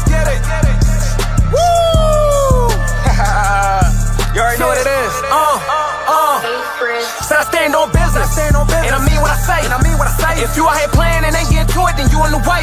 get it. Woo! You already know what it is. So I stand on business. And I mean what I say. If you out here playing and ain't getting to it, then you in the way.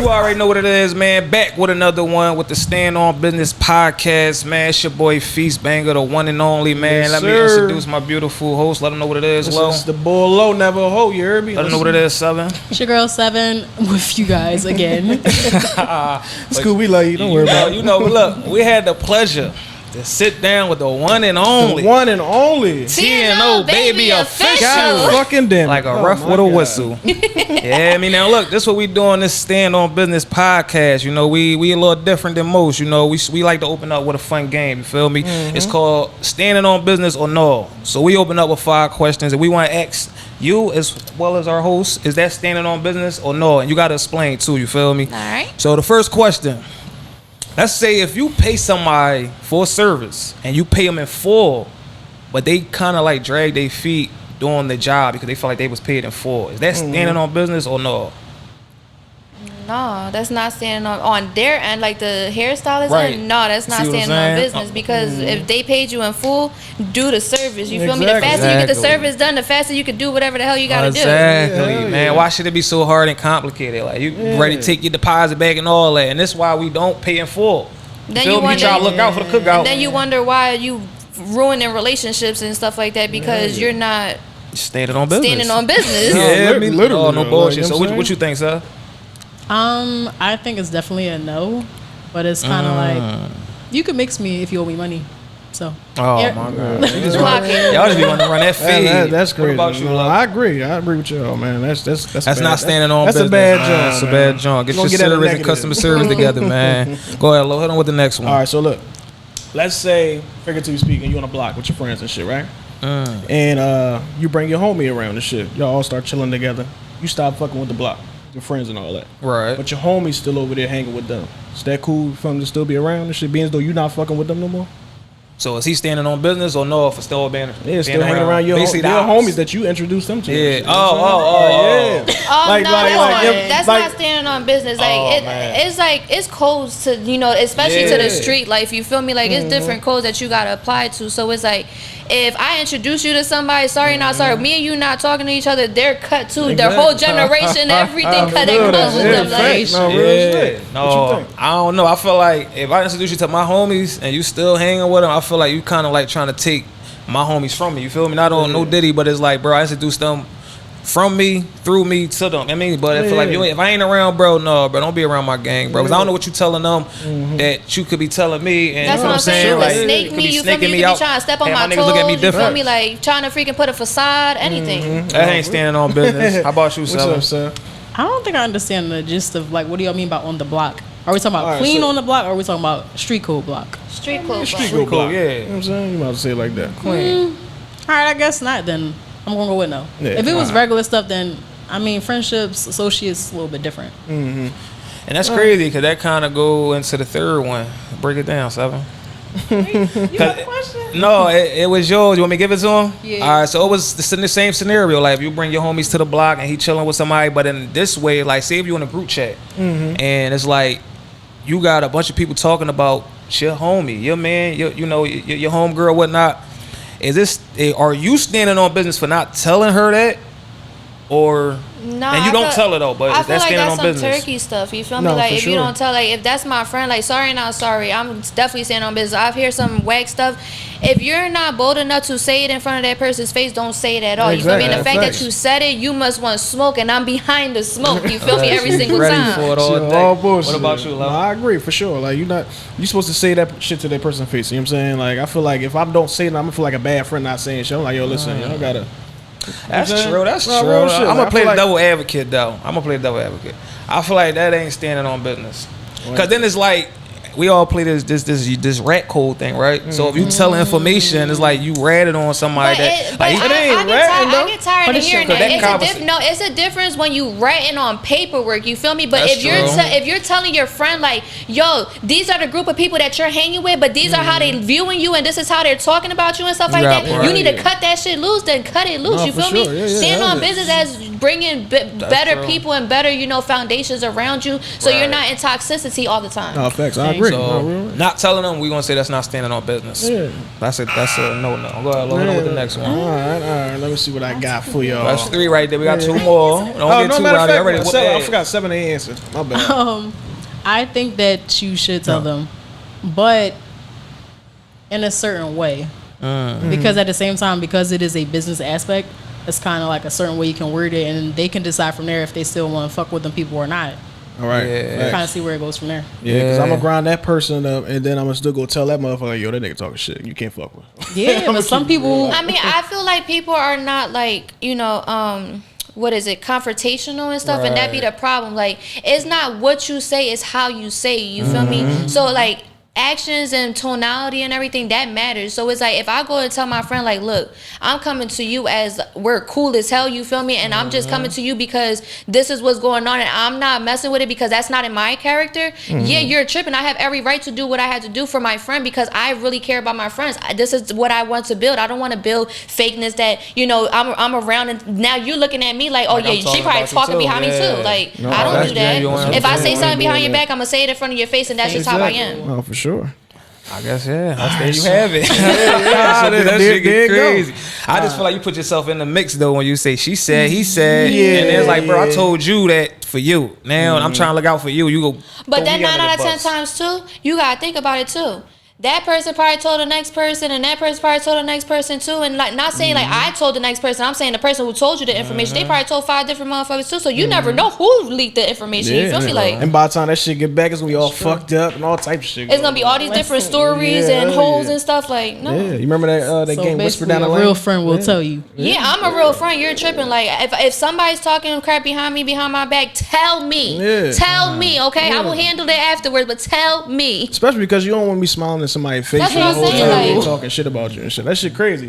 You already know what it is, man. Back with another one with the Stand On Business podcast, man. It's your boy Feast Banger, the one and only, man. Yes, Let me introduce my beautiful host. Let them know what it is, Lo. This is the bull low, never a hoe, you heard me? Let them know what it is, Seven. It's your girl 7 with you guys again. It's cool, we love you, don't worry about it. You know, look, we had the pleasure to sit down with the one and only. The one and only. TNO baby official. God fucking damn it. Like a rough with a whistle. Yeah, I mean, now look, this is what we do on this Stand On Business podcast. You know, we a little different than most. You know, we like to open up with a fun game. You feel me? Mm-hmm. It's called Standing On Business or No. So we open up with 5 questions, and we want to ask you as well as our host, is that standing on business or no? And you got to explain too. You feel me? All right. So the first question. Let's say if you pay somebody for a service and you pay them in full, but they kind of like drag their feet doing the job because they feel like they was paid in full. Is that standing on business or no? No, that's not standing on their end, like the hairstylist Right. end. No, that's not See what I'm standing on saying? business because if they paid you in full, do the service. You feel me? The faster you get the service done, the faster you can do whatever the hell you gotta do. Exactly, Yeah, man. Why should it be so hard and complicated? Like you ready to take your deposit back and all that, and that's why we don't pay in full. Then Feel you me? wonder, Try to look out for the cookout. and then you wonder why you ruining relationships and stuff like that because you're not Standing on business. standing on business. Yeah, No, I mean, literally, no like, bullshit. you know So what I'm what you think, sir? I think it's definitely a no, but it's kind of like you can mix me if you owe me money. So. Oh Yeah. my god, Clock it. y'all just be wanting to run that feed. That's crazy. What about you, No, Lo? I agree with y'all, man. That's bad. Not standing on That's business. a bad job. That's a bad job. Get Gonna your get at the service and negative. customer service together, man. Go ahead, Lo. Hit on with the next one. All right, so look, let's say, figuratively speaking, you on a block with your friends and shit, right? And you bring your homie around and shit. Y'all all start chilling together. You stop fucking with the block, your friends and all that. Right. But your homie's still over there hanging with them. Is that cool for him to still be around and shit, being as though you not fucking with them no more? So is he standing on business or no? For still being Yeah, still hanging around your Basically, the homies that you introduced them to. Yeah. You know what I'm saying? Yeah. Oh Like- no, like- that's like- not standing on business. Like Oh, man. it's like it's codes to especially to Yeah. the street life. You feel me? Like it's different codes that you gotta apply to. So it's like if I introduce you to somebody, sorry, not sorry. Me and you not talking to each other, they're cut too. Their whole generation, everything cut that comes with them. Like No, real shit. What you No, think? I don't know. I feel like if I introduce you to my homies and you still hanging with them, I feel like you kind of like trying to take my homies from me. You feel me? Not on no Diddy, but it's like, bro, I introduced them from me, through me, to them. I mean, but I feel like if I ain't around, bro, no, bro, don't be around my gang, bro. Because I don't know what you telling them that you could be telling me. And that's you know what I'm saying. You Like, could snake could me. be You feel snaking me? You could out. be trying to step on Have my niggas toes. look at me You feel different. me? Like trying to freaking put a facade, anything. That ain't standing on business. How about you, What's Sally? up, sir? I don't think I understand the gist of like what do y'all mean by on the block? Are we talking about All right, clean so- on the block or are we talking about street code block? Street code. Street bro. go block. yeah. You know what I'm saying? You might as well say it like that. Clean. All right, I guess not then. I'm going to go with no. Yeah, If it was alright. regular stuff then I mean friendships, associates a little bit different. And that's crazy because that kind of go into the third one. Break it down, Seven. You have a question? No, it was yours. You want me to give it to him? Yeah. All right, so it was the same scenario. Like, if you bring your homies to the block and he chilling with somebody, but in this way, like, say if you in a group chat and it's like you got a bunch of people talking about your homie, your man, your homegirl, whatnot. Is this? Are you standing on business for not telling her that, or? Nah, And you I don't feel- tell her though, but I feel that's like standing that's on some business. turkey stuff. You feel No, me? Like for if you sure. don't tell, like if that's my friend, like sorry, not sorry. I'm definitely standing on business. I've heard some whack stuff. If you're not bold enough to say it in front of that person's face, don't say it at all. You feel me? And the Exactly. fact Facts. that you said it, you must want smoke, and I'm behind the smoke. You feel me? Every single Ready time. for it all Shit, day. all bullshit. What about you, No, Lo? I agree for sure. Like you supposed to say that shit to that person's face. You know what I'm saying? Like I feel like if I don't say it, I'm gonna feel like a bad friend not saying shit. I'm like, yo, listen, y'all gotta. That's You know what I'm true. That's saying? true. No, real shit. I'm Like, gonna I play feel the like- devil advocate though. I'm gonna play the devil advocate. I feel like that ain't standing on business. Cause then it's like we all play this rat code thing, right? So if you tell information, it's like you ratted on somebody that like I get tired But of it's hearing true, 'cause that. that It's a difference when you ratting on paperwork. You feel me? But That's if you're true. if you're telling your friend like, yo, these are the group of people that you're hanging with, but these are how they viewing you, and this is how they're talking about you and stuff like Yeah, that. right. You need to cut that shit loose. Then cut it loose. No, you for feel me? sure. Yeah, Stand yeah, on yeah. business as bringing better true. people and better, foundations around you, so you're Right. not in toxicity all the time. No, facts. I agree. So No, not telling them, we gonna say that's not standing on business. Yeah. That's a no. Go ahead, load up with the next one. All right. Let me see what I got for y'all. That's 3 right there. We got 2 more. Don't get no, too matter of rowdy. fact, Already whooped I ass. forgot 7 A answer. My bad. I think that you should tell them, but in a certain way. Because at the same time, because it is a business aspect, it's kind of like a certain way you can word it, and they can decide from there if they still want to fuck with them people or not. All right. Yeah. Kind of see where it goes from there. Yeah, because I'm gonna grind that person up, and then I'm gonna still go tell that motherfucker, yo, that nigga talking shit. You can't fuck with. Yeah, but some people. I mean, I feel like people are not like, what is it, confrontational and stuff, and that be the problem. Like, it's not what you say, it's how you say it, you feel me? So like, actions and tonality and everything, that matters. So it's like, if I go and tell my friend, like, look, I'm coming to you as we're cool as hell, you feel me, and I'm just coming to you because this is what's going on, and I'm not messing with it because that's not in my character. Yeah, you're tripping. I have every right to do what I had to do for my friend because I really care about my friends. This is what I want to build. I don't want to build fakeness that, I'm around and now you looking at me like, oh, Like, I'm yeah, she talking probably about you talking too. behind me Yeah. too. Like, No, I don't that's do that. genuine. If I say Genuine something behind doing your that. back, I'm going to say it in front of your face, and that's just how I am. No, for sure. I guess, yeah. There you have it. So that there shit you get go. crazy. I just feel like you put yourself in the mix, though, when you say she said, he said. Yeah, and it's like, bro, I yeah. told you that for you. Now I'm trying to look out for you. You go. But throw then me 9 under out of the 10 bus. times too, you gotta think about it too. That person probably told the next person, and that person probably told the next person too. And like, not saying like I told the next person, I'm saying the person who told you the information, they probably told 5 different motherfuckers too. So you never know who leaked the information. You feel me? Like, and by the time that shit get back, it's gonna be all fucked up and all type of shit. it's gonna be all these different stories and holes and stuff. Like, no. Yeah, you remember that So game Whisper basically, Down the a Lane? real friend will tell you. Yeah, I'm a real friend. You're tripping. Like, if somebody's talking crap behind me, behind my back, tell me. Yeah. Tell me, okay? I will handle that afterwards, but tell me. Especially because you don't want to be smiling in somebody's face That's the what I'm whole saying, time like- they talking shit about you and shit. That shit crazy.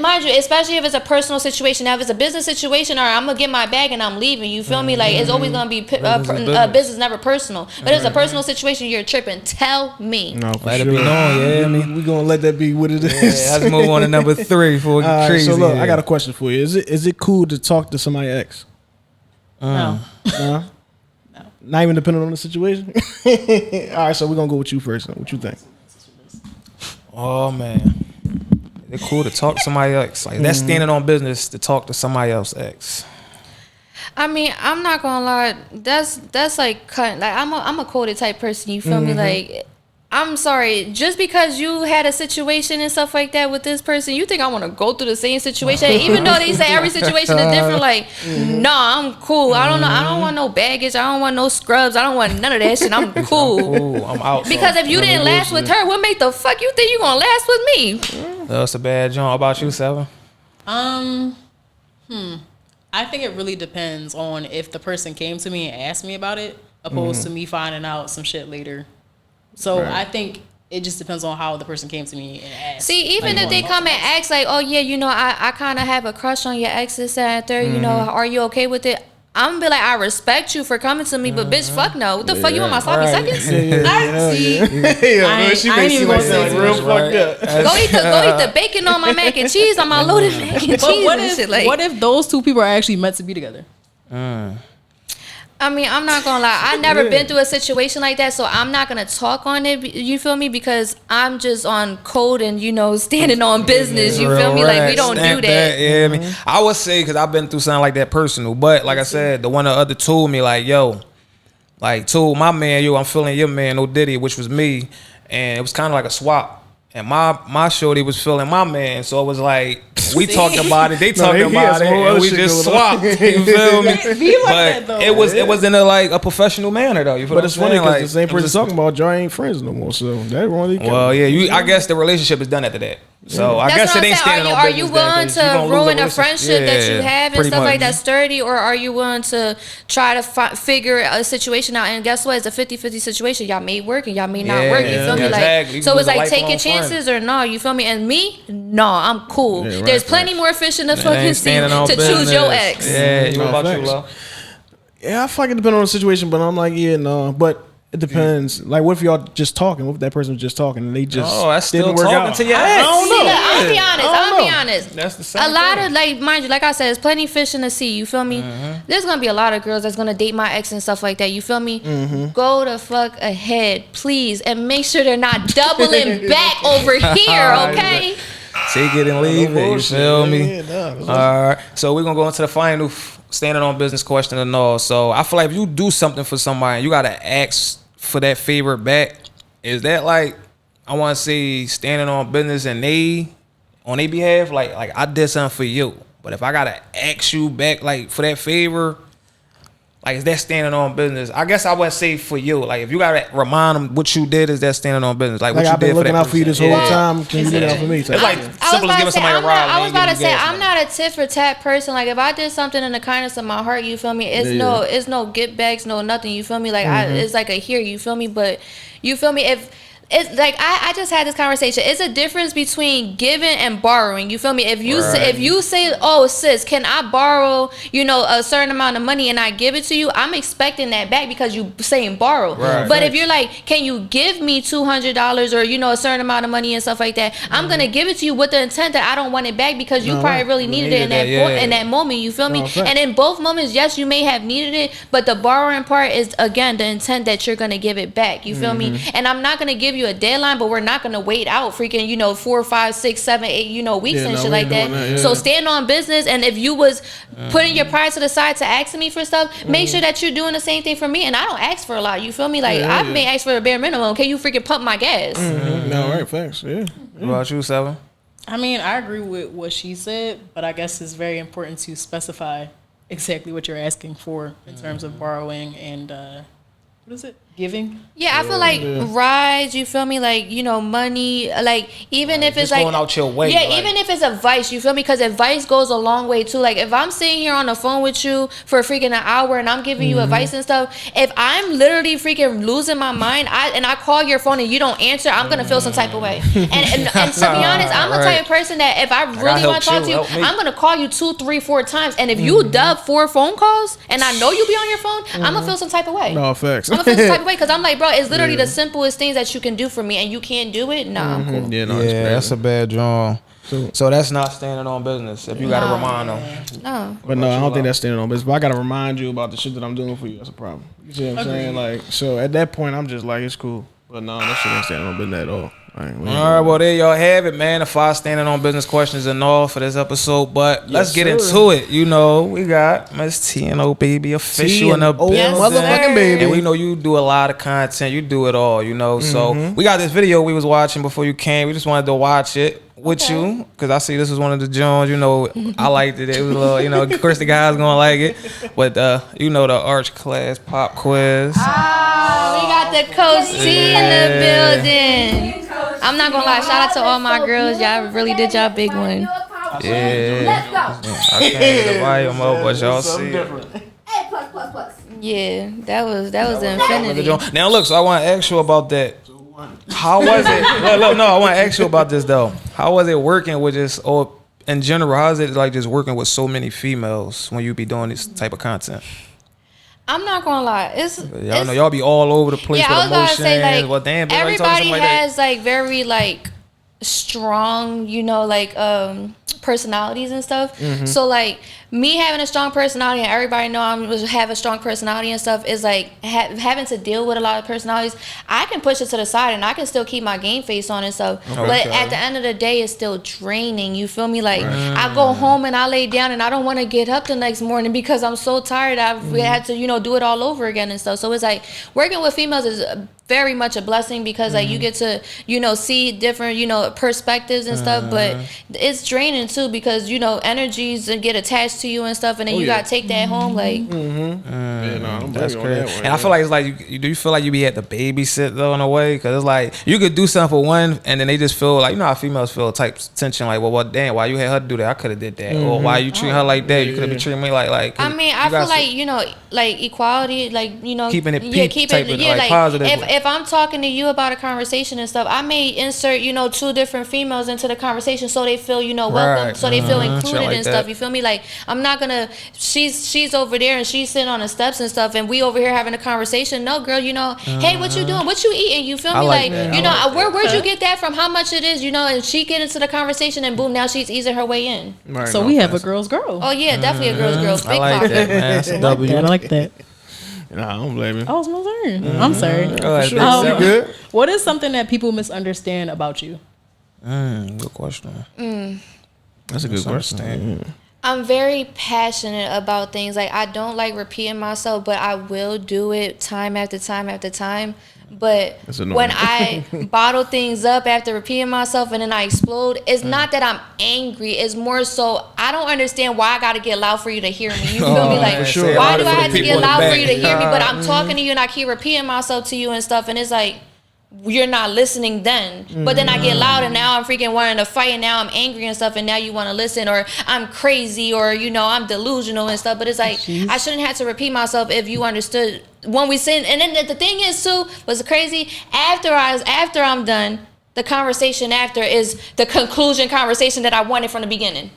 Mind you, especially if it's a personal situation. Now, if it's a business situation, or I'm gonna get my bag and I'm leaving. You feel me? Like, it's always gonna be business, never personal. But if it's a personal situation, you're tripping. Tell me. No, for Let it sure. be known, yeah, I mean. we gonna let that be what it is. Yeah, let's move on to number 3 before we get All right, crazy. so look, here. I got a question for you. Is it cool to talk to somebody ex? No. No. Not even depending on the situation. All right, so we're gonna go with you first. What you think? Oh, man. It's cool to talk to somebody else. Like, that's standing on business to talk to somebody else ex. I mean, I'm not gonna lie. That's like cutting. Like, I'm a coded type person. You feel me? Like, I'm sorry. Just because you had a situation and stuff like that with this person, you think I want to go through the same situation? Even though they say every situation is different. Like, nah, I'm cool. I don't know. I don't want no baggage. I don't want no scrubs. I don't want none of that shit. I'm cool. Ooh, I'm out. Because if you didn't last with her, what make the fuck you think you gonna last with me? That's a bad joint. How about you, Seven? I think it really depends on if the person came to me and asked me about it, opposed to me finding out some shit later. So I think it just depends on how the person came to me and asked. See, even if they come and ask, like, oh, yeah, I kind of have a crush on your ex, this, that, and third, are you okay with it? I'm going to be like, I respect you for coming to me, but bitch, fuck no. What the fuck, you want my sloppy seconds? See, Yeah, I ain't even gonna say too real much, fucked up. Go eat the bacon on my mac and cheese, on my loaded mac and cheese but and shit. Like, what if those two people are actually meant to be together? I mean, I'm not gonna lie. I never been through a situation like that, so I'm not gonna talk on it. You feel me? Because I'm just on code and standing on business. You feel me? Like, we don't do that. Yeah, I mean, I would say because I've been through something like that personal, but like I said, the one the other told me like, yo, like told my man, yo, I'm feeling your man, no Diddy, which was me, and it was kind of like a swap. And my shorty was feeling my man, so it was like we talked about it, they talked he about has it, some whole and other we shit just going on. swapped. You feel me? Be like But that, though. it was in a professional manner though. You feel But what it's I'm funny saying? because Like, the same it was person talking about y'all ain't friends no more. So that really well, yeah, I guess the relationship is done after that. So I That's guess what it I'm ain't saying. standing on Are you business willing then, 'cause you gonna to lose ruin a relationship. friendship that you have and pretty stuff like much. that sturdy, or are you willing to try to figure a situation out? And guess what? It's a 50-50 situation. Y'all may work and y'all may not work. You Yeah, feel me? exactly. You Like, so can it's lose a like take your lifelong chances or no. You feel me? And me, no, I'm cool. Yeah, right, There's plenty more fish in the It fucking ain't sea standing on to choose your business. ex. Yeah, you No, what about facts. you, Lo? Yeah, I fucking depend on the situation, but I'm like, yeah, no. But It depends. Like, what if y'all just talking? What if that person was just talking and they just that's still didn't work talking out? to your I ex. don't know. I'll be honest. I'll be honest. That's the same A lot thing. of, like, mind you, like I said, there's plenty fish in the sea. You feel me? There's gonna be a lot of girls that's gonna date my ex and stuff like that. You feel me? Go the fuck ahead, please, and make sure they're not doubling back over here. Okay? Take it and leave it. You feel me? Yeah, All right. So we're gonna go into the final standing on business question and all. So I feel like if you do something for somebody, you gotta ask for that favor back. Is that like, I want to say, standing on business and on their behalf? Like I did something for you, but if I gotta ask you back like for that favor, like, is that standing on business? I guess I would say for you. Like, if you gotta remind them what you did, is that standing on business? Like what you I've been did looking for that out for you this person. whole time. Can you do that for me? It's like I was simple as about giving to say, somebody a ride. I was about to say, gas I'm money. not a tit for tat person. Like, if I did something in the kindness of my heart, you feel me? It's no get backs, no nothing. You feel me? Like, it's like a here. You feel me? But you feel me? If it's like I just had this conversation. It's a difference between giving and borrowing. You feel me? If you say, oh sis, can I borrow, a certain amount of money and I give it to you, I'm expecting that back because you saying borrow. Right. But if you're like, can you give me $200 or a certain amount of money and stuff like that, I'm gonna give it to you with the intent that I don't want it back because you probably really needed it in that in that moment. You feel me? And in both moments, yes, you may have needed it, but the borrowing part is again the intent that you're gonna give it back. You feel me? And I'm not gonna give you a deadline, but we're not gonna wait out freaking 4, 5, 6, 7, 8 weeks and shit like that. So stand on business, and if you was putting your pride to the side to asking me for stuff, make sure that you're doing the same thing for me. And I don't ask for a lot. You feel me? Like I may ask for a bare minimum. Okay, you freaking pump my gas. No, right, thanks. Yeah. What about you, Seven? I mean, I agree with what she said, but I guess it's very important to specify exactly what you're asking for in terms of borrowing and what is it? Giving? Yeah, I feel like rides, you feel me? Like, money, like, even if it's just like going out your way. Yeah, like, even if it's advice, you feel me? Because advice goes a long way too. Like, if I'm sitting here on the phone with you for freaking an hour and I'm giving you advice and stuff, if I'm literally freaking losing my mind, I call your phone and you don't answer, I'm gonna feel some type of way. And to be honest, I'm the type of person that if I really want to talk to you, I'm gonna call you 2, 3, 4 times. And if you dub 4 phone calls and I know you be on your phone, I'm gonna feel some type of way. No, facts. I'm gonna feel some type of way because I'm like, bro, it's literally the simplest things that you can do for me, and you can't do it. Nah, I'm cool. Yeah, no, that's a bad drawing. So that's not standing on business. If you gotta remind them. No. But no, I don't think that's standing on business. But I gotta remind you about the shit that I'm doing for you. That's a problem. You see what I'm saying? Like, so at that point, I'm just like, it's cool. But no, that shit ain't standing on business at all. All right, well, there y'all have it, man. The 5 standing on business questions and all for this episode. But let's get into it. We got Miss T&O Baby official in the building. Motherfucking baby. And we know you do a lot of content. You do it all, So we got this video we was watching before you came. We just wanted to watch it with you because I see this was one of the Jones. I liked it. It was a little, of course the guys gonna like it. But the Arch Class Pop Quiz. We got the Coach T in the building. I'm not gonna lie, shout out to all my girls. Y'all really did y'all big one. Yeah. I can't get the volume up, but y'all see it. Yeah, that was infinity. Now look, so I want to ask you about that. How was it? Look, no, I want to ask you about this though. How was it working with this, or in general, how is it like just working with so many females when you be doing this type of content? I'm not gonna lie, Y'all know y'all be all over the place yeah, with I was about to say, emotions. like, Well, damn, bitch, why you talking everybody something has like very like strong, personalities and stuff. So like me having a strong personality and everybody know have a strong personality and stuff is like having to deal with a lot of personalities. I can push it to the side and I can still keep my game face on and stuff. But at the end of the day, it's still draining. You feel me? Like I go home and I lay down and I don't want to get up the next morning because I'm so tired. I've had to do it all over again and stuff. So it's like working with females is very much a blessing because like you get to see different perspectives and stuff, but it's draining too because energies get attached to you and stuff, and then you gotta take that home like that's crazy. And I feel like it's like do you feel like you be at the babysit though in a way, because it's like you could do something for one and then they just feel like how females feel type tension like well damn, why you had her do that, I could have did that, or why you treat her like that, you could have been treating me like I mean I feel like like equality, like keeping it peak type of like positive. If I'm talking to you about a conversation and stuff, I may insert 2 different females into the conversation so they feel welcome Right. so they feel included Shit like and stuff. that. You feel me? Like I'm not gonna. She's over there and she's sitting on the steps and stuff, and we over here having a conversation. No, girl, you know, hey, what you doing? What you eating? You feel me? I like Like that. you I know, like where'd you get that from? How much it is? You know, and she get into the conversation and boom, now she's easing her way in. Right, So no we have a offense. girl's girl. Oh yeah, definitely a girl's girl. Big I like pop. that, man. That's a I like that. I W. like that. Nah, I don't blame you. Oh, it's my turn. I'm sorry. Go ahead, Sure. bitch. You good? What is something that people misunderstand about you? Good question. That's a good question. I'm very passionate about things. Like I don't like repeating myself, but I will do it time after time after time. But That's annoying. when I bottle things up after repeating myself and then I explode, it's not that I'm angry. It's more so I don't understand why I got to get loud for you to hear me. You feel me? Like for sure. why For do I the have to people get in the loud for back. you to hear me? But I'm talking to you and I keep repeating myself to you and stuff, and it's like you're not listening then. But then I get loud and now I'm freaking wanting to fight and now I'm angry and stuff and now you want to listen, or I'm crazy, or you know I'm delusional and stuff. But it's like I shouldn't have to repeat myself if you understood when we sin. And then the thing is too was crazy after I'm done, the conversation after is the conclusion conversation that I wanted from the beginning.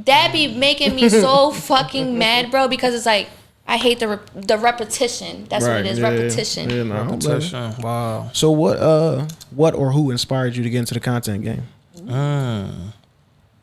That be making me so fucking mad, bro, because it's like I hate the repetition. That's what it is, repetition. Yeah, nah, I don't blame you. Repetition. Wow. So what or who inspired you to get into the content game?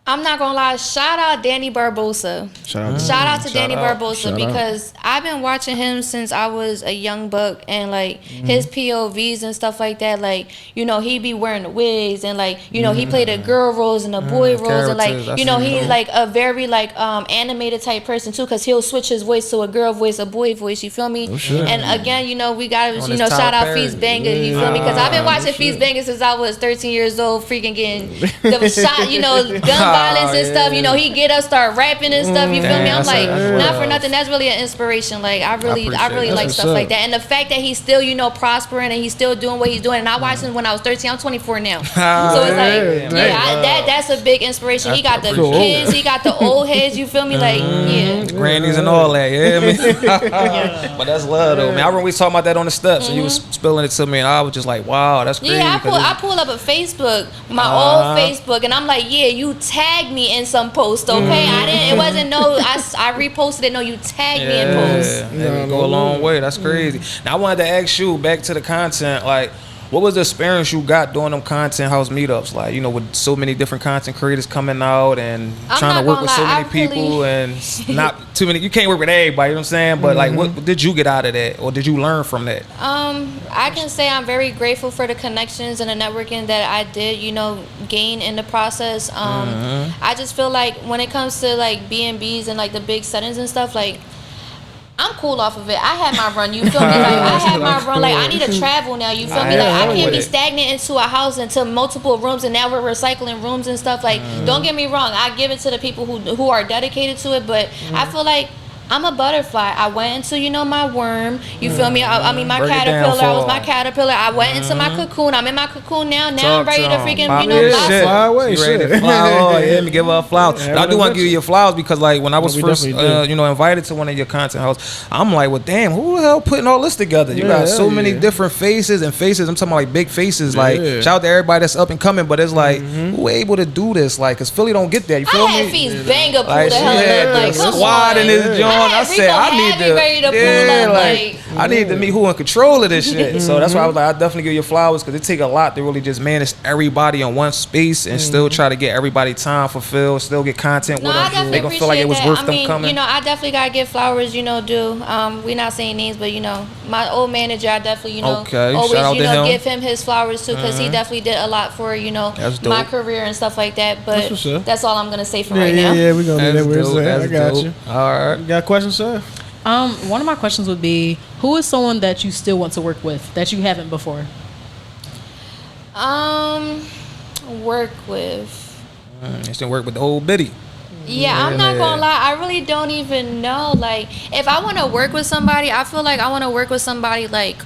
I'm not gonna lie. Shout out Danny Barbosa. Shout out to Danny Barbosa Shout out. because I've been watching him since I was a young buck, and like his POVs and stuff like that. Like you know he be wearing the wigs and like you know he played the girl roles and the boy roles and characters, like you know he's like a very like animated type person too, because he'll switch his voice to a girl voice, a boy voice. You feel me? And again, you know we gotta On you his know shout Tyler out Perry. Feast Banger. You feel me? Because I've been watching Feast Banger since I was 13 years old, freaking getting the shot. You know gun violence and stuff. You know, he get us start rapping and stuff. You feel me? I'm Damn, like, that's not for wild. nothing. That's really an inspiration. Like, I really appreciate like that. stuff like that. And the fact that he's still, you know, prospering and he's still doing what he's doing. And I watched him when I was 13. I'm 24 now. So it's like, that's a big inspiration. He got the Cool. kids. He got the old heads. You feel me? Like, yeah. Grannies and all that, yeah. But that's love though, man. I remember we was talking about that on the steps, and you was spilling it to me, and I was just like, wow, that's crazy. Yeah, I 'cause it's- pull up a Facebook, my old Facebook, and I'm like, yeah, you tagged me in some post, okay? I didn't. It wasn't I reposted it. No, you tagged me in post. That go a long way. That's crazy. Now I wanted to ask you back to the content, like, what was the experience you got doing them content house meetups? Like, you know, with so many different content creators coming out and I'm trying not to work gonna with so lie, many I people really- and not too many. You can't work with everybody, you know what I'm saying? But like, what did you get out of that, or did you learn from that? I can say I'm very grateful for the connections and the networking that I did, you know, gain in the process. I just feel like when it comes to like B&Bs and like the big settings and stuff, like I'm cool off of it. I had my run, you feel me? Like I had my run. Like I need to travel now, you feel me? Like I can't be stagnant into a house into multiple rooms, and now we're recycling rooms and stuff. Like don't get me wrong, I give it to the people who are dedicated to it, but I feel like I'm a butterfly. I went into, you know, my worm. You feel me? I mean, my Break it down caterpillar. I was for my them. caterpillar. I went into my cocoon. I'm in my cocoon now. Now Talk I'm ready to to 'em. freaking, Pop you know, your blossom. shit. Fly away, She ready to shit. fly. Oh, yeah, let me give her flowers. But I do want to give you your flowers because, like, when I was We first, definitely do. you know, invited to one of your content houses, I'm like, well, damn, who the hell putting all this together? You got so many different faces and faces. I'm talking about, like, big faces. Like, shout out to everybody that's up and coming, but it's like, who able to do this? Like, because Philly don't get that. You feel I had me? Feast Banger pull Like, the she hell had up. Like, the come squad on. in this joint. I I had said, Rico I need Happy to, ready to pull up. Like, I need to meet who in control of this shit. So that's why I was like, I definitely give you flowers because it take a lot to really just manage everybody in one space and still try to get everybody time fulfilled, still get content no, with I them. definitely They gonna feel like it was appreciate worth that. them I mean, coming. you know, I definitely gotta give flowers. You know, we're not saying names, but you know, my old manager, I definitely, you know, Okay, always, shout out you to know, him. give him his flowers too, because he definitely did a lot for, you know, That's my dope. career and stuff like that. That's But what's up. that's all I'm gonna say for Yeah, right yeah, now. yeah. We gonna do That's that. We're dope. saying. I That's got dope. you. All right. You got a question, sir? One of my questions would be, who is someone that you still want to work with that you haven't before? Work with. Just didn't work with the old biddy. Yeah, I'm not gonna lie. I really don't even know. Like, if I want to work with somebody, I feel like I want to work with somebody like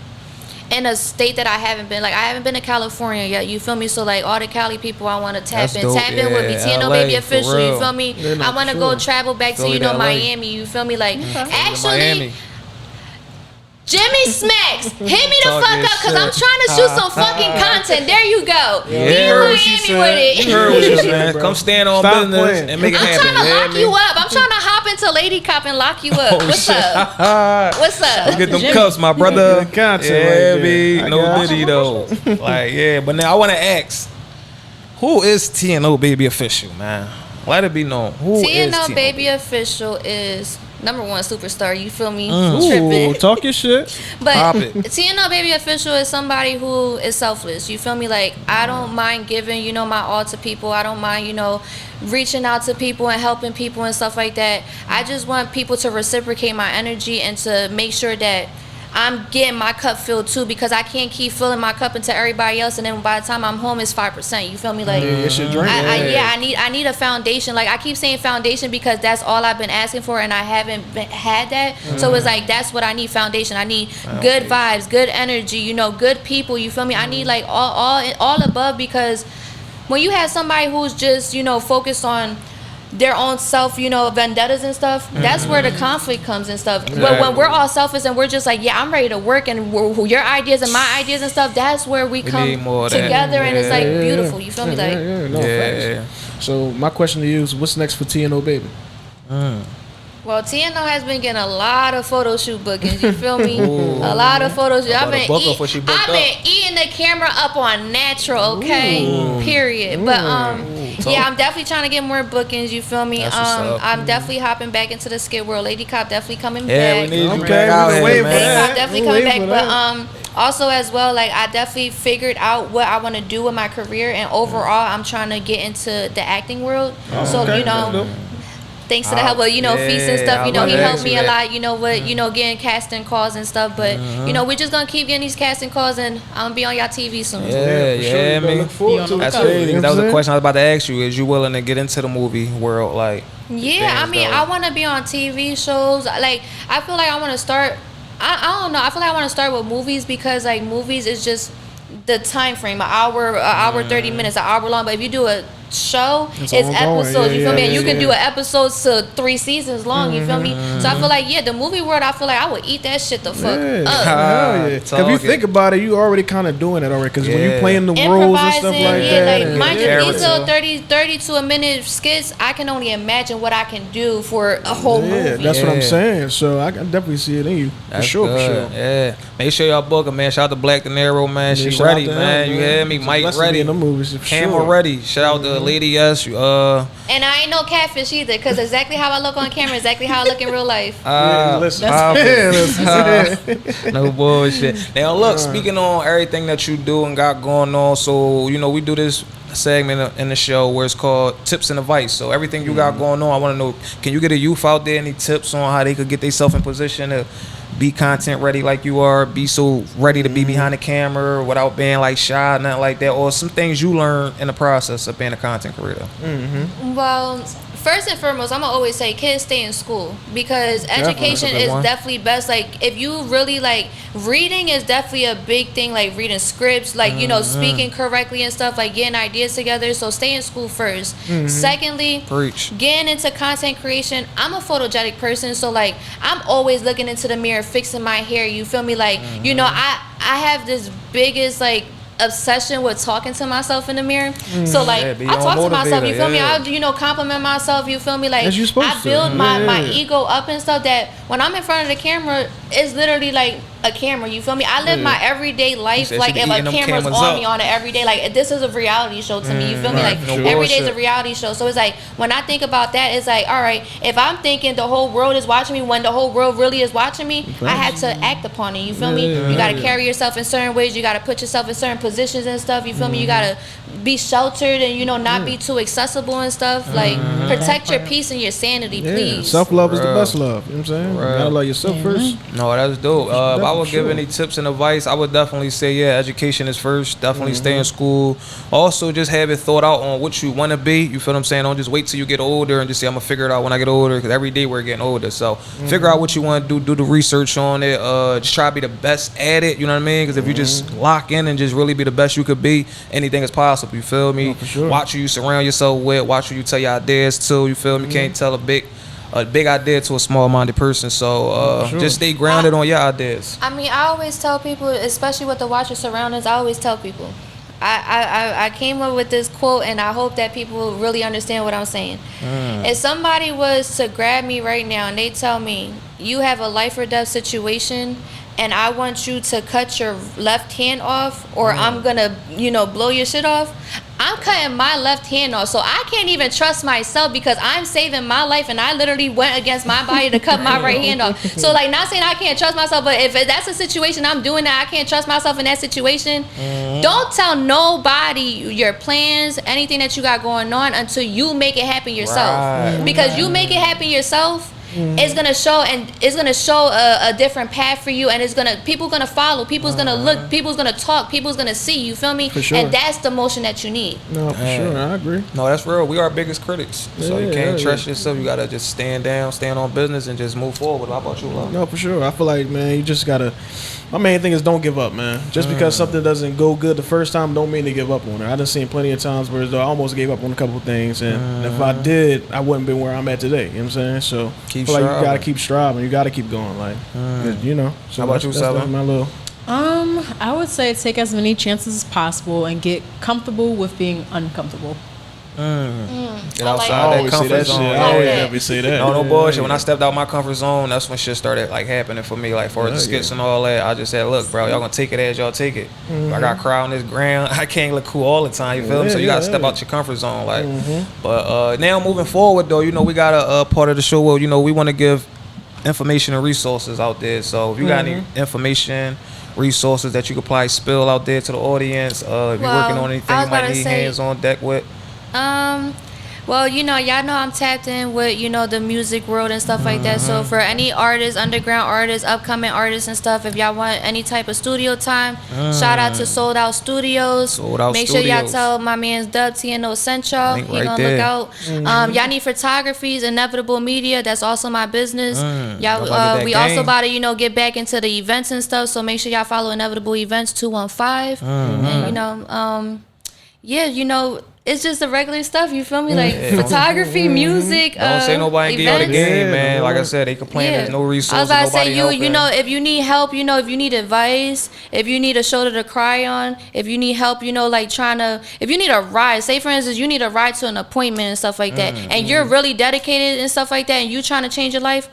in a state that I haven't been. Like, I haven't been to California yet. You feel me? So like all the Cali people, I want to tap That's in. dope. Tap in with me. Yeah, TNO LA, Baby for official. You real. feel me? Yeah, no, I want to for go sure. travel back to, Philly you know, to LA. Miami. You feel me? Like, actually. Miami. Jimmy Smacks, hit me the Talk fuck your up because I'm shit. trying to shoot some fucking content. There you go. Yeah, Be in heard what she Miami with it. You heard what she Yeah, said. bro. Come stand on Stop business playing. and make it I'm happen. trying to lock hear you me? up. I'm trying to hop into Lady Cop and lock you up. What's up? What's up? Get them Jimmy. cuffs, my brother. Get the content Yeah, right there. B. I No got Diddy though. Like, yeah, but now I want to ask, who is TNO Baby Official, man? Let it be known. Who is TNO Baby Official is number one superstar. You feel me? Ooh, Tripping. talk your shit. But Pop it. TNO Baby Official is somebody who is selfless. You feel me? Like, I don't mind giving, you know, my all to people. I don't mind, you know, reaching out to people and helping people and stuff like that. I just want people to reciprocate my energy and to make sure that I'm getting my cup filled too, because I can't keep filling my cup into everybody else, and then by the time I'm home, it's 5%. You feel me? Like, Yeah, shit drink. I need a foundation. Like, I keep saying foundation because that's all I've been asking for, and I haven't had that. So it's like, that's what I need, foundation. I need good vibes, good energy, you know, good people. You feel me? I need like all above, because when you have somebody who's just, you know, focused on their own self, you know, vendettas and stuff, that's where the conflict comes and stuff. But when we're all selfish and we're just like, yeah, I'm ready to work, and your ideas and my ideas and stuff, that's where we need come more of that. together, and it's like Yeah. beautiful. You feel me? Like, No, Yeah. facts. So my question to you is, what's next for TNO Baby? well, TNO has been getting a lot of photo shoot bookings. You feel me? A lot of photo shoot. I've About to been book her before she booked I've been eating the camera up on natural, okay? Period. But yeah, I'm definitely trying to get more bookings. You feel me? That's what's up. I'm definitely hopping back into the skid world. Lady Cop definitely coming Yeah, back. we need you Okay, back out we here, waiting for Lady man. Cop definitely We coming waiting back. for But also as well, like, I definitely figured out what I want to do with my career, and overall, I'm trying to get into the acting world. So okay. you know. That's dope. Thanks to the help of, you know, Feast and stuff, you know, he I was helped about to me ask a you that. lot, you know, with, you know, getting casting calls and stuff. But, you know, we're just going to keep getting these casting calls, and I'm going to be on y'all TV soon. Yeah, for sure. yeah, You better man. look forward to it. That's too, crazy. you know 'Cause that was what a I'm question I was about to ask you. Is you willing to get into the movie world? Like, Yeah, I Bands, mean, though. I want to be on TV shows. Like, I feel like I want to start, I don't know, I feel like I want to start with movies, because, like, movies is just the time frame, an hour 30 minutes, an hour long. But if you do a show, it's ongoing. episodes, you Yeah, feel me? yeah, And you can yeah. do an episode to 3 seasons long, you feel me? So I feel like, yeah, the movie world, I feel like I would eat that shit the fuck Yeah, up. hell yeah. If you Talk think it. about it, you already kind of doing it already. Because when you Yeah. playing the roles and stuff Improvising, like yeah, that, like, mind you, character. these little 30 to a minute skits, I can only imagine what I can do for a whole yeah, movie. that's what I'm Yeah. saying. So I can definitely see it in you for that's sure. good. For sure. Yeah. Make sure y'all book her, man. Shout out to Black De Niro, man. Yeah, She shout out ready, to man. him, You hear me? It's a Mike blessing to be ready. in the movies, for Camera sure. ready. Shout out to Lady S. And I ain't no catfish either, because exactly how I look on camera, exactly how I look in real life. Yeah, listen. No bullshit. Now look, speaking on everything that you do and got going on, so you know we do this segment in the show where it's called tips and advice. So everything you got going on, I want to know, can you get a youth out there any tips on how they could get themselves in position to be content ready like you are, be so ready to be behind the camera without being like shy, nothing like that, or some things you learn in the process of being a content creator? Well, first and foremost, I'm gonna always say kids stay in school, because education That's a good is one. definitely best. Like, if you really like, reading is definitely a big thing, like reading scripts, like, you know, speaking correctly and stuff, like getting ideas together. So stay in school 1st. Secondly, Preach. getting into content creation, I'm a photogenic person, so like I'm always looking into the mirror, fixing my hair, you feel me? Like, you know, I have this biggest like obsession with talking to myself in the mirror. So like, Yeah, be I your talk to myself, you motivator, feel me? yeah. I, you know, compliment myself, you feel me? Like, As you supposed I to. build my Yeah. ego up and stuff, that when I'm in front of the camera, it's literally like a camera, you feel me? I live my everyday life said like she if be a eating them camera's cameras on up. me on it every day. Like, this is a reality show to me, you feel me? Right. Like, No every day is a bullshit. reality show. So it's like, when I think about that, it's like, all right, if I'm thinking the whole world is watching me, when the whole world really is watching me, I have to act upon it, you feel me? You gotta carry yourself in certain ways, you gotta put yourself in certain positions and stuff, you feel me? You gotta be sheltered and, you know, not be too accessible and stuff. Like, protect your peace and your sanity, Yeah, please. self love is the Real. best love. You know what I'm saying? You gotta love yourself first. No, that's dope. If I definitely would give sure. any tips and advice, I would definitely say, yeah, education is first. Definitely stay in school. Also, just have it thought out on what you want to be. You feel what I'm saying? Don't just wait till you get older and just say, I'm going to figure it out when I get older, because every day we're getting older. So figure out what you want to do the research on it. Just try to be the best at it. You know what I mean? Because if you just lock in and just really be the best you could be, anything is possible. You feel me? for sure. Watch who you surround yourself with. Watch who you tell your ideas to. You feel me? Can't tell a big a big idea to a small-minded person. So just stay grounded on your ideas. I mean, I always tell people, especially with the watch your surroundings, I always tell people, I came up with this quote, and I hope that people really understand what I'm saying. If somebody was to grab me right now and they tell me, you have a life or death situation, and I want you to cut your left hand off, or I'm gonna, blow your shit off, I'm cutting my left hand off. So I can't even trust myself, because I'm saving my life, and I literally went against my body to cut my right hand off. So, like, not saying I can't trust myself, but if that's a situation I'm doing that, I can't trust myself in that situation, don't tell nobody your plans, anything that you got going on, until you make it happen yourself. Because you make it happen yourself, it's gonna show, and it's gonna show a different path for you, and people gonna follow, people's gonna look, people's gonna talk, people's gonna see, you feel me? For sure. And that's the motion that you need. No, for sure, I agree. No, that's real. We are our biggest critics, so you can't trust yourself. You gotta just stand down, stand on business, and just move forward. How about you, Love? No, for sure. I feel like, man, you just gotta. My main thing is don't give up, man. Just because something doesn't go good the first time, don't mean to give up on it. I done seen plenty of times where I almost gave up on a couple of things, and if I did, I wouldn't been where I'm at today. You know what I'm saying? So Keep I feel like you striving. gotta keep striving. You gotta keep going, like, So How about you, that's Saba? my little. I would say take as many chances as possible and get comfortable with being uncomfortable. Get I outside like that always say comfort that zone. shit. I Yeah. always never say that. No bullshit. When I stepped out my comfort zone, that's when shit started like happening for me. Like for the skits and all that, I just said, look, bro, y'all gonna take it as y'all take it. I got crowd on this ground. I can't look cool all the time. You feel me? So you gotta step out your comfort zone. Like, but now moving forward though, we got a part of the show where we want to give information and resources out there. So if you got any information, resources that you could probably spill out there to the audience, if you're working on anything I you was might about to need say- hands on deck with. Well, y'all know I'm tapped in with, the music world and stuff like that. So for any artists, underground artists, upcoming artists and stuff, if y'all want any type of studio time, shout out to Sold Out Studios. Sold Out Make sure y'all Studios. tell my man's Dub TNO sent y'all. Link He right gonna there. look out. Y'all need photographies, Inevitable Media. That's also my business. Y'all Y'all, about to we get that also game. about to, get back into the events and stuff. So make sure y'all follow Inevitable Events 215. And it's just the regular stuff, you feel me? Like photography, music, Don't say nobody give y'all the events. game, man. Like I said, they complain there's no I resources, was about to nobody say, helping. if you need help, if you need advice, if you need a shoulder to cry on, if you need help, if you need a ride, say for instance, you need a ride to an appointment and stuff like that, and you're really dedicated and stuff like that, and you trying to change your life,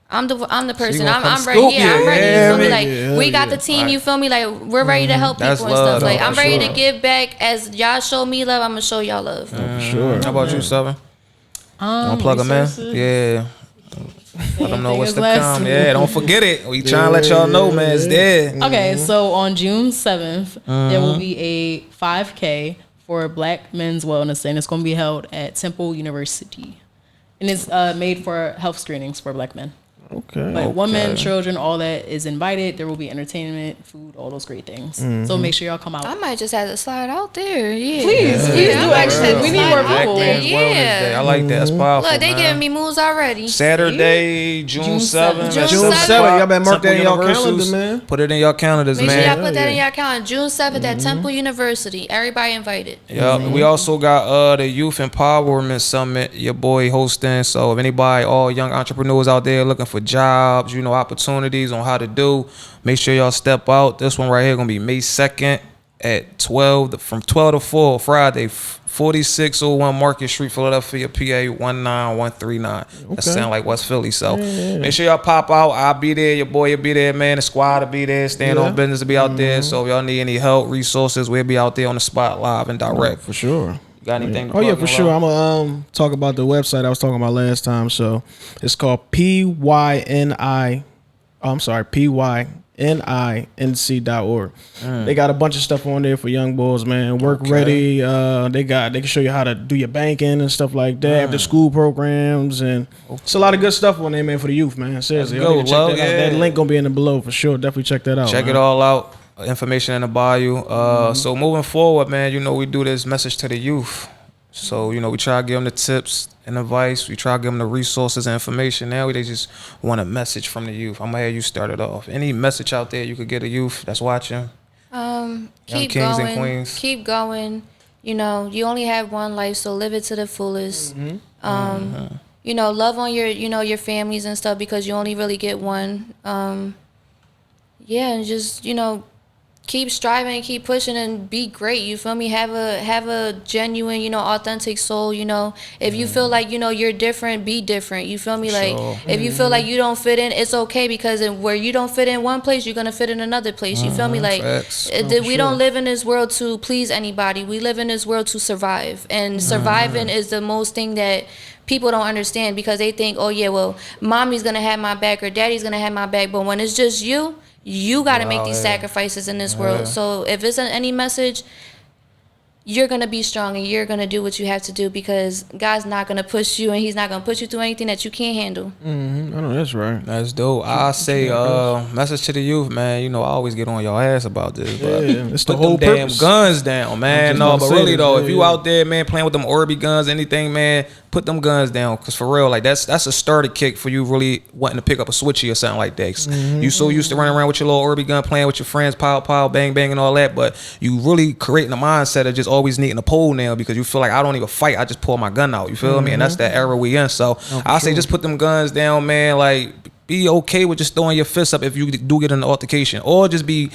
I'm the person. gonna come I'm ready. scoop Yeah, you. I'm ready. You Yeah, feel me? man. Like we got the team. You feel me? Like we're ready to help people That's and love, stuff. Like though, I'm for ready sure. to give back as y'all show me love. I'm gonna show y'all love. For sure. How about you, Seven? Wanna plug them in? Resources? Yeah. Let them know Anything what's is to less. come. Yeah, don't forget it. We trying to let y'all know, man. It's there. Okay, so on June 7th, there will be a 5K for Black Men's Wellness, and it's going to be held at Temple University. And it's made for health screenings for Black men. Okay. But women, children, all that is invited. There will be entertainment, food, all those great things. So make sure y'all come out. I might just have to slide out there. Yeah. Please do I might just have actually. to We need slide more out people. there. Men's Wellness Day. I like that. That's powerful, Look, they man. giving me moves already. Saturday, June June 7th. June at June 6 7th. o'clock, Y'all better mark that in Temple y'all calendar, Universals. man. Put it in your calendars, Make sure man. y'all put that in your calendar. June 7th at Temple University. Everybody invited. Yeah, we also got the Youth Empowerment Summit, your boy hosting. So if anybody, all young entrepreneurs out there looking for jobs, opportunities on how to do, make sure y'all step out. This one right here gonna be May 2nd at 12, from 12 to 4, Friday, 4601 Market Street, Philadelphia, PA 19139. That sound like West Philly. So make sure y'all pop out. I'll be there. Your boy will be there, man. The squad will be there. Stand on business to be out there. So if y'all need any help, resources, we'll be out there on the spot live and direct. For sure. You got anything? Oh yeah, for sure. I'm gonna talk about the website I was talking about last time. So it's called pyninc.org. They got a bunch of stuff on there for young boys, man. Work ready. They can show you how to do your banking and stuff like that. After school programs, and it's a lot of good stuff on there, man, for the youth, man. Seriously, Let's go, y'all need to check love, that out. yeah. That link gonna be in the below for sure. Definitely check that out. Check man. it all out. Information in the bio. So moving forward, man, we do this message to the youth. So, we try to give them the tips and advice. We try to give them the resources and information. Now they just want a message from the youth. I'm going to have you start it off. Any message out there you could get a youth that's watching? Keep kings and going. queens. Keep going. You only have one life, so live it to the fullest. you know, love on your, you know, your families and stuff, because you only really get one. Yeah, and just, you know, keep striving, keep pushing, and be great. You feel me? Have a genuine, you know, authentic soul. You know, if you feel like, you know, you're different, be different. You feel me? Like, if you feel like you don't fit in, it's okay, because where you don't fit in one place, you're gonna fit in another place. You feel me? Like, we don't live in this world to please anybody. We live in this world to survive, and surviving is the most thing that people don't understand, because they think, oh yeah, well, mommy's gonna have my back or daddy's gonna have my back, but when it's just you got to make these sacrifices in this world. So if it's any message, you're going to be strong and you're going to do what you have to do, because God's not going to push you, and he's not going to put you through anything that you can't handle. I know that's right. That's dope. I say, message to the youth, man. You know, I always get on your ass about this, but it's the put whole them damn purpose. guns down, man. No, but really though, if you yeah. out there, man, playing with them Orby guns, anything, man, put them guns down, cause for real, like that's a starter kick for you really wanting to pick up a switchy or something like that. You so used to running around with your little Orby gun, playing with your friends, pow, bang, bang, and all that, but you really creating a mindset of just always needing a pole now, because you feel like I don't even fight, I just pull my gun out. You feel me? And that's that era we in. So I say just put them guns down, man. Like, be okay with just throwing your fists up if you do get in an altercation, or just be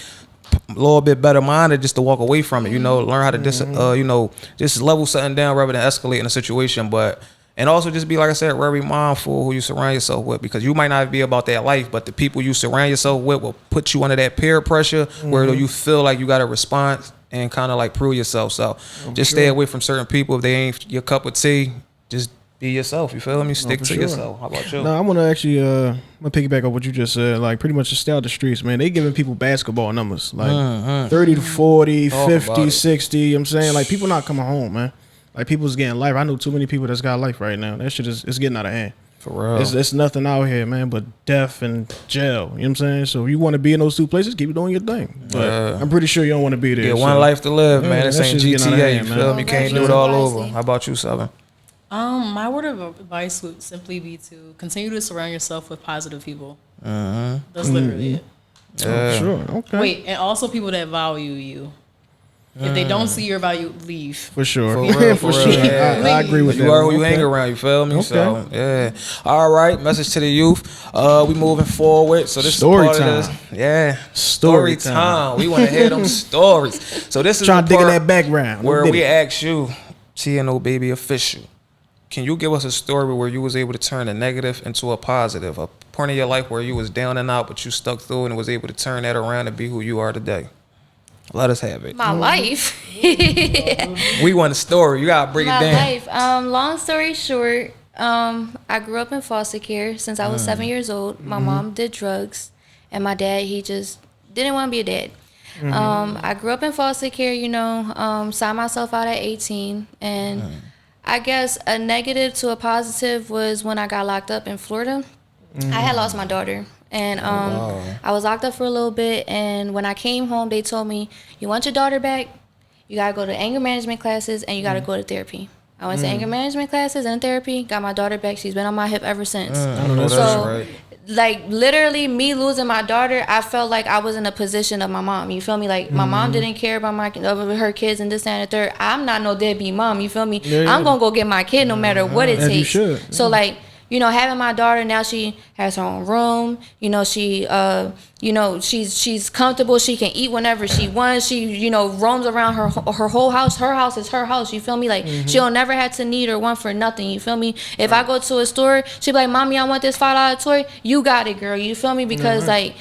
a little bit better minded just to walk away from it. You know, learn how to you know, just level something down rather than escalating a situation. But and also just be, like I said, very mindful who you surround yourself with, because you might not be about that life, but the people you surround yourself with will put you under that peer pressure where you feel like you got a response and kind of like prove yourself. So just stay away from certain people if they ain't your cup of tea. Just be yourself. You feel me? Stick to yourself. How about you? No, I want to actually I'm gonna piggyback on what you just said. Like, pretty much just stay out the streets, man. They giving people basketball numbers, like 30 to 40, 50, 60. You know what I'm saying? Like, people not coming home, man. Like, people's getting life. I know too many people that's got life right now. That shit is getting out of hand. For real. It's nothing out here, man, but death and jail. You know what I'm saying? So if you want to be in those two places, keep doing your thing. But I'm pretty sure you don't want to be there. Yeah, one life to live, man. This that ain't shit's getting out of GTA. hand, You man. feel me? You can't do it all over. How about you, Seven? My word of advice would simply be to continue to surround yourself with positive people. That's literally it. Oh, sure. Okay. Wait, and also people that value you. If they don't see your value, leave. For sure. For real, For for sure. real. Yeah. I agree with that. You are who you Okay. hang around, you feel me? Okay. So, yeah. All right, message to the youth. We moving forward. So this Story is part time. of this. Yeah. Story time. We want to hear them stories. So this is Trying the to dig in part that background. where Dig we it. ask you, TNO Baby Official, can you give us a story where you was able to turn a negative into a positive? A point in your life where you was down and out, but you stuck through and was able to turn that around and be who you are today. Let us have it. My life. We want a story. You gotta break it My down. life. Long story short, I grew up in foster care since I was 7 years old. My mom did drugs, and my dad, he just didn't want to be a dad. I grew up in foster care, you know, signed myself out at 18, and I guess a negative to a positive was when I got locked up in Florida. I had lost my daughter. And I was locked up for a little bit, and when I came home, they told me, you want your daughter back? You gotta go to anger management classes, and you gotta go to therapy. I went to anger management classes and therapy, got my daughter back. She's been on my hip ever since. I know that's So, right. like, literally, me losing my daughter, I felt like I was in a position of my mom. You feel me? Like, my mom didn't care about her kids and this, that, and the third. I'm not no deadbeat mom. You feel me? Yeah. I'm gonna go get my kid no matter what it As you takes. should. So, like, you know, having my daughter now, she has her own room. You know, she, you know, she's comfortable. She can eat whenever she wants. She, you know, roams around her whole house. Her house is her house. You feel me? Like, she'll never have to need or want for nothing. You feel me? If I go to a store, she'll be like, "Mommy, I want this $5 toy." You got it, girl. You feel me? Because like,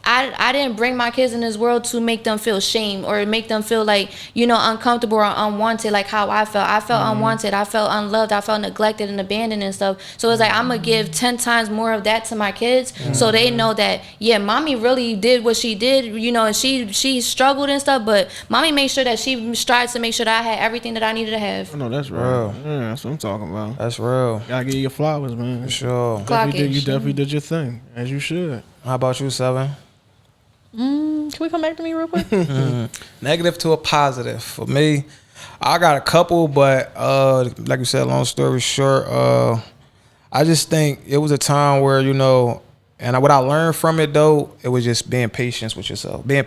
I didn't bring my kids in this world to make them feel shame or make them feel like, you know, uncomfortable or unwanted, like how I felt. I felt unwanted. I felt unloved. I felt neglected and abandoned and stuff. So it's like, I'm gonna give 10 times more of that to my kids, so they know that, yeah, mommy really did what she did, you know, and she struggled and stuff, but mommy made sure that she strives to make sure that I had everything that I needed to have. I know that's right. Real. Yeah, that's what I'm talking about. That's real. Gotta give you your flowers, man. For sure. You definitely did your thing, as you should. How about you, Seven? Can we come back to me real quick? Negative to a positive. For me, I got a couple, but like you said, long story short, I just think it was a time where, you know, and what I learned from it though, it was just being patient with yourself. You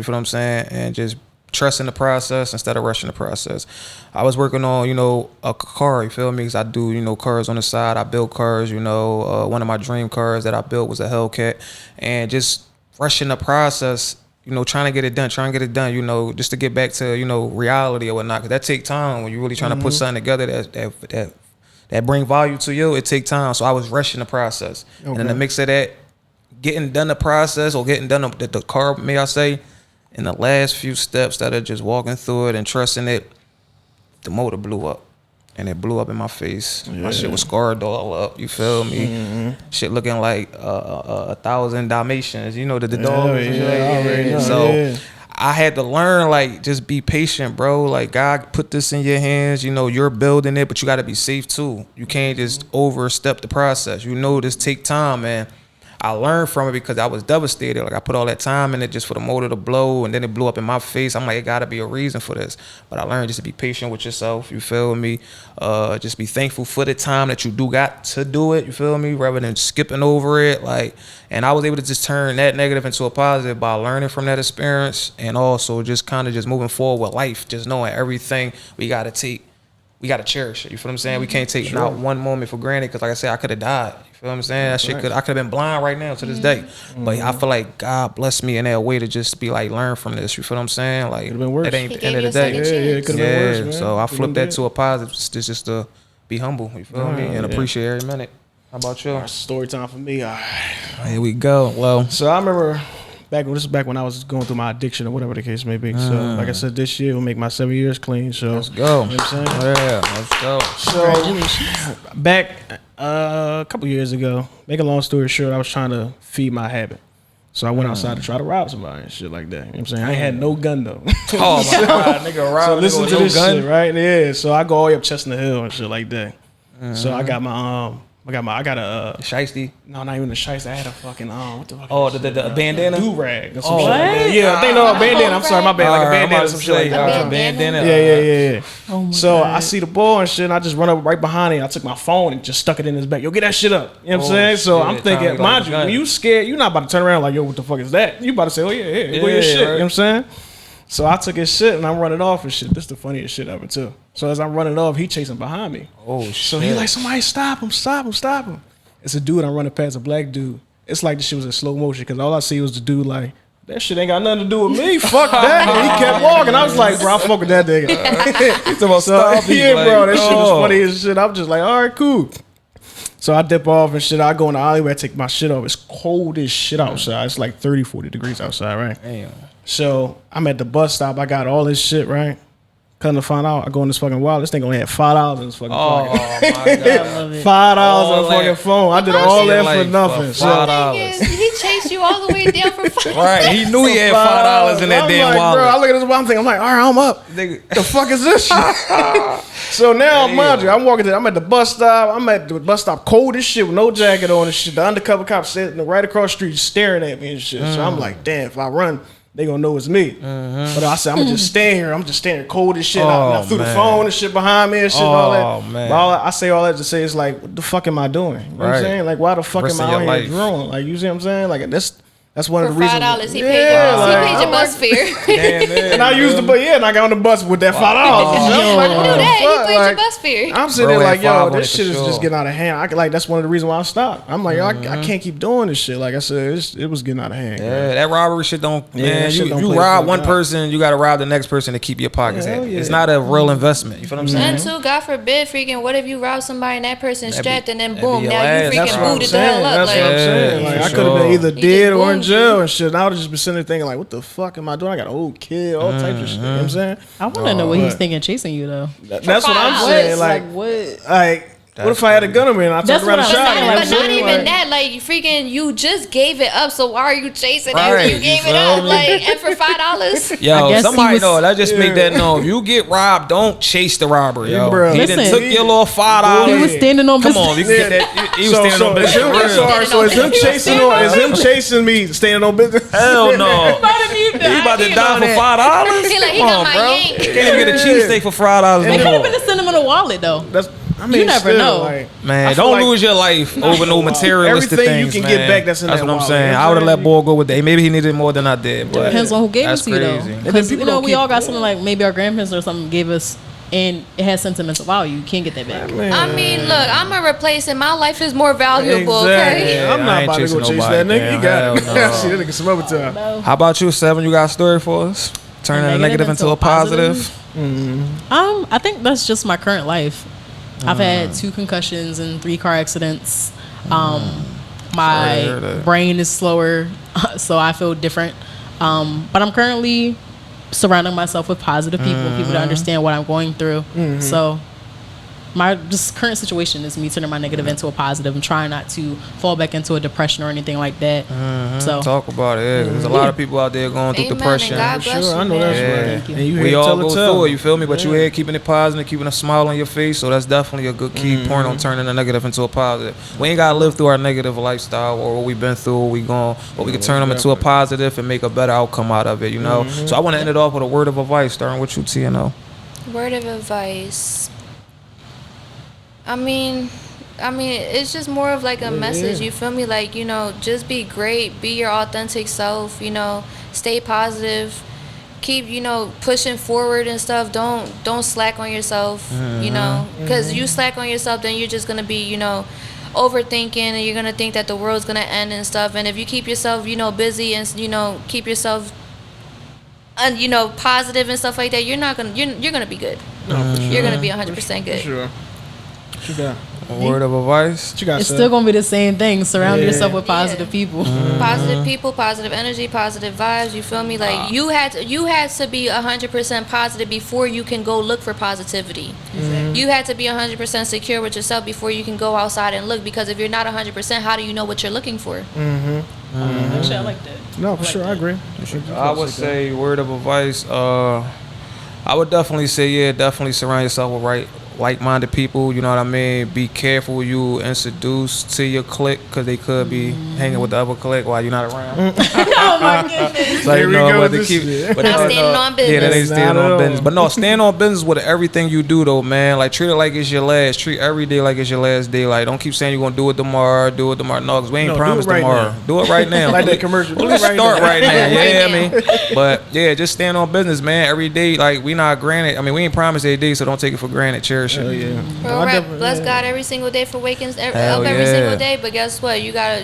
feel what I'm saying? And just trusting the process instead of rushing the process. I was working on, a car, you feel me? Because I do, cars on the side. I build cars, one of my dream cars that I built was a Hellcat. And just rushing the process, trying to get it done, just to get back to, reality or whatnot. Because that take time when you're really trying to put something together that bring value to you. It take time. So I was rushing the process. Okay. And in the mix of that, getting done the process or getting done the car, may I say, in the last few steps that are just walking through it and trusting it, the motor blew up. And it blew up in my face. Yeah. My shit was scarred all up. You feel me? Mm-hmm. Shit looking like 1,000 Dalmatians. The dog. Yeah. So I had to learn, like, just be patient, bro. Like, God put this in your hands. You're building it, but you got to be safe too. You can't just overstep the process. This take time, man. I learned from it because I was devastated. Like, I put all that time in it just for the motor to blow, and then it blew up in my face. I'm like, it got to be a reason for this. But I learned just to be patient with yourself, you feel me? Just be thankful for the time that you do got to do it, you feel me? Rather than skipping over it. And I was able to just turn that negative into a positive by learning from that experience, and also just kind of just moving forward with life, just knowing everything we got to cherish it. You feel what I'm saying? We can't take not one moment for granted because, like I said, I could have died. You feel what I'm saying? That shit I could have been blind right now to this day. But I feel like God blessed me in that way to just be like, learn from this. You feel what I'm saying? Like, it could have been worse. It ain't the end of the day. Yeah, it could have been worse, man. So I flipped that to a positive, just to be humble. You feel me? And appreciate every minute. How about you? Story time for me. Here we go. Well, so I remember back when I was going through my addiction or whatever the case may be. So like I said, this year will make my 7 years clean. So let's go. You know what I'm saying? Yeah, let's go. So back a couple years ago, make a long story short, I was trying to feed my habit. So I went outside to try to rob somebody and shit like that. You know what I'm saying? I ain't had no gun though. Oh my God, nigga rob. So listen to this shit, right? Yeah. So I go all the way up Chestnut Hill and shit like that. So I got my I got a shiesty. No, not even a shiesty. I had a fucking what the fuck? Oh, the bandana. Do rag. Oh, what? Yeah, I think a bandana. I'm sorry, my bad. Like a bandana or some shit like that. Bandana. Yeah. Oh my God. I see the ball and shit, and I just run up right behind him. I took my phone and just stuck it in his back. Yo, get that shit up. You know what I'm saying? So I'm thinking, mind you, when you scared, you're not about to turn around like, yo, what the fuck is that? You about to say, oh yeah, go your shit. Right. You know what I'm saying? So I took his shit and I'm running off and shit. This is the funniest shit ever too. So as I'm running off, he chasing behind me. Oh shit. So he like, somebody stop him. It's a dude, I'm running past a black dude. It's like this shit was in slow motion because all I see was the dude like, that shit ain't got nothing to do with me. Fuck that. And he kept walking. I was like, bro, I fuck with that nigga. He's about stop. Yeah, bro, that shit was funny as shit. I'm just like, all right, cool. So I dip off and shit. I go in the alleyway, I take my shit off. It's cold as shit outside. It's like 30, 40 degrees outside, right? Damn. So I'm at the bus stop. I got all this shit, right? Come to find out, I go in this fucking wallet. This thing only had $5 in this fucking pocket. Oh my God. $5 on the fucking phone. I did all that for nothing. $5. He chased you all the way down for $5. Right, he knew he had $5 in that damn wallet. Bro, I look at this wallet, I'm thinking, I'm like, all right, I'm up. The fuck is this shit? So now, mind you, I'm walking I'm at the bus stop. I'm at the bus stop, cold as shit with no jacket on and shit. The undercover cop sitting right across the street staring at me and shit. So I'm like, damn, if I run, they gonna know it's me. But I said, I'm gonna just stand here. I'm just standing cold as shit. I threw the phone and shit behind me and shit and all that. Man. But I say all that to say, it's like, what the fuck am I doing? You know what I'm saying? Like, why the fuck am I out here drooling? Like, you see what I'm saying? Like, that's one of the reasons. $5, he paid your bus fare. And I used the bus, and I got on the bus with that $5. I knew that. He paid your bus fare. I'm sitting there like, yo, this shit is just getting out of hand. That's one of the reasons why I stopped. I'm like, yo, I can't keep doing this shit. Like I said, it was getting out of hand. Yeah, that robbery shit don't. Man, you rob one person, you got to rob the next person to keep your pockets happy. It's not a real investment. You feel what I'm saying? And too, God forbid, freaking, what if you rob somebody and that person's strapped and then boom, now you freaking booted the hell up. That's what I'm saying. Like I could have been either dead or in jail and shit. I would just be sitting there thinking like, what the fuck am I doing? I got an old kid, all types of shit. You know what I'm saying? I want to know what he's thinking chasing you though. That's what I'm saying. Like what? Like. What if I had a gun on me and I turned around and shot him? But not even that. Like, freaking, you just gave it up. So why are you chasing after you gave it up? Like, and for $5? Yo, somebody know. That just make that known. If you get robbed, don't chase the robber, yo. Bro. He done took your little $5. He was standing on business. Come on, you can get that. He was standing on business. So is him chasing me standing on business? Hell no. He about to die for $5? He got my yank. Can't even get a cheesesteak for $5 no more. They could have been sending him in a wallet though. I mean, you never still, know. Like, Man, don't lose your life over no materialistic everything things, you can man. get back that's in That's that what I'm wallet. saying. You know I would have what I'm let Boy go with that. Maybe he needed more than I did. But Depends on who gave it that's to you though. crazy. Because people you know don't we keep- all got something like maybe our grandparents or something gave us, and it has sentimental value. You can't get that back. Man. I mean, look, I'm a replacement. My life is more valuable. Exactly. Okay. Yeah, I'm I not ain't about to go chasing chase nobody, that nigga. You damn, got it. hell no. See that nigga some other time. No. How about you, Seven? You got a story for us? Turning a negative into a positive. I think that's just my current life. I've had 2 concussions and 3 car accidents. Sorry to hear My that. brain is slower, so I feel different. But I'm currently surrounding myself with positive people that understand what I'm going through. So my just current situation is me turning my negative into a positive and trying not to fall back into a depression or anything like that. So Talk about it. Yeah, there's a lot of people out there going through Amen, depression. and God bless Sure, you, I know man. that's Yeah. right. Thank you. And you We here all tell go the through tale. it, you feel me? But you here keeping it positive, keeping a smile on your face. So that's definitely a good key point on turning a negative into a positive. We ain't gotta live through our negative lifestyle or what we've been through, what we going, but we can turn them into a positive and make a better outcome out of it, you know? So I want to end it off with a word of advice, starting with you, TNO. Word of advice. I mean, it's just more of like a message. You feel me? Like, you know, just be great, be your authentic self. You know, stay positive, keep, you know, pushing forward and stuff. Don't slack on yourself. You know, because you slack on yourself, then you're just gonna be, you know, overthinking, and you're gonna think that the world's gonna end and stuff. And if you keep yourself, you know, busy and, you know, keep yourself, you know, positive and stuff like that, you're gonna be good. You're gonna be 100% good. Sure. What you got? A word of advice. What you got, it's Seth? still gonna be the same thing. Surround Yeah. yourself with positive people. Positive people, positive energy, positive vibes. You feel me? Like you had to be 100% positive before you can go look for positivity. You had to be 100% secure with yourself before you can go outside and look. Because if you're not 100%, how do you know what you're looking for? Actually, I like that. No, for sure, I agree. I would say word of advice. I would definitely say, definitely surround yourself with like-minded people. You know what I mean? Be careful who you introduce to your clique, because they could be hanging with the other clique while you're not around. Oh my goodness. So Here you we know go what with to keep. this shit. But Not standing on business. Yeah, they stand Not at on all. business. But no, stand on business with everything you do, though, man. Like, treat it like it's your last. Treat every day like it's your last day. Like, don't keep saying you're gonna do it tomorrow. No, because we ain't No, do promised it right tomorrow. now. Do it right now. Like that commercial. Do it Let's right start now. right now. Yeah, Right I mean, but yeah, just stand on business, man. Every day, like, we not granted. I mean, we ain't promised every day, so don't take it for granted. Cherish it. Hell yeah. Bro, I rap, definitely- bless yeah. God every single day for waking up Hell every yeah. single day. But guess what? You got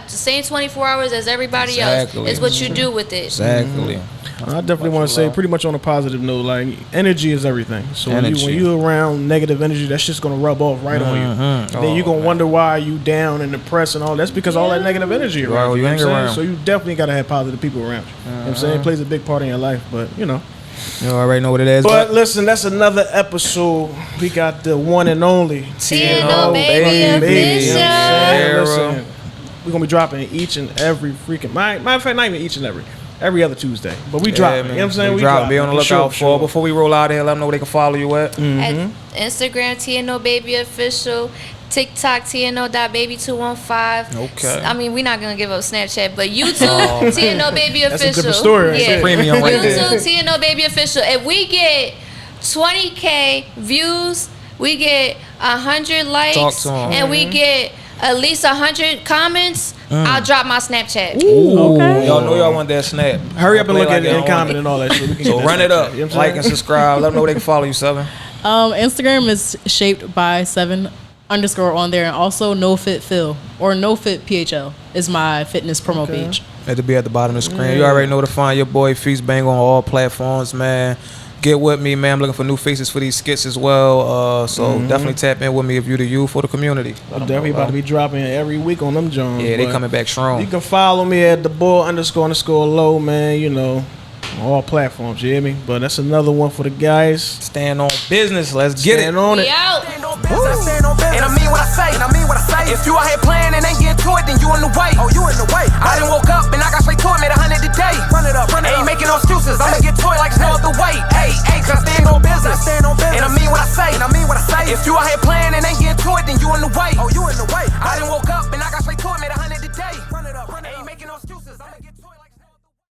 the same 24 hours as everybody else. Exactly. It's what you do with it. Exactly. I definitely want to say, pretty much on a positive note, like, energy is everything. So when Energy. you around negative energy, that's just gonna rub off right on you. Then you're gonna wonder why you down and depressed and all. That's because all that negative energy around Right, you. you know hang what I'm saying? around. So you definitely gotta have positive people around you. You know what I'm saying? It plays a big part in your life, but you know. You already know what it is. But listen, that's another episode. We got the one and only TNO baby You know what I'm official. saying? Listen, we're gonna be dropping each and every freaking matter of fact, not even each and every other Tuesday. But we dropping. You know what I'm saying? We dropping. Be on the for lookout sure, for. Before we roll out here, let them know where they can follow you at. At Instagram, TNO baby official. TikTok, TNO.baby215. Okay. I mean, we're not going to give up Snapchat, but YouTube, TNO baby official. That's a different story right there. Premium right there. YouTube, TNO baby official. If we get 20K views, we get 100 Talk likes, to 'em. and we get at least 100 comments, I'll drop my Snapchat. Ooh, Okay. y'all know y'all want that snap. Hurry up and Play look like at it y'all and want comment and all that shit. We can So get that run it Snapchat. up, You know what I'm like saying? and subscribe. Let them know where they can follow you, Seven. Instagram is shaped by 7_ on there, and also NoFitPhil or NoFitPHL is my fitness promo page. Had to be at the bottom of the screen. You already know to find your boy Feast Bang on all platforms, man. Get with me, man. I'm looking for new faces for these skits as well. So definitely tap in with me if you're the youth or the community. I'm definitely about to be dropping every week on them Jones. Yeah, they but coming back strong. You can follow me at the boy__low, man. You know, on all platforms. You hear me? But that's another one for the guys. Stand on business. Let's get it. Stand on it. We out. And I mean what I say. If you out here playing and ain't getting to it, then you in the way. Oh, you in the way. I done woke up and I got straight to it, made 100 a day. Run it up. Ain't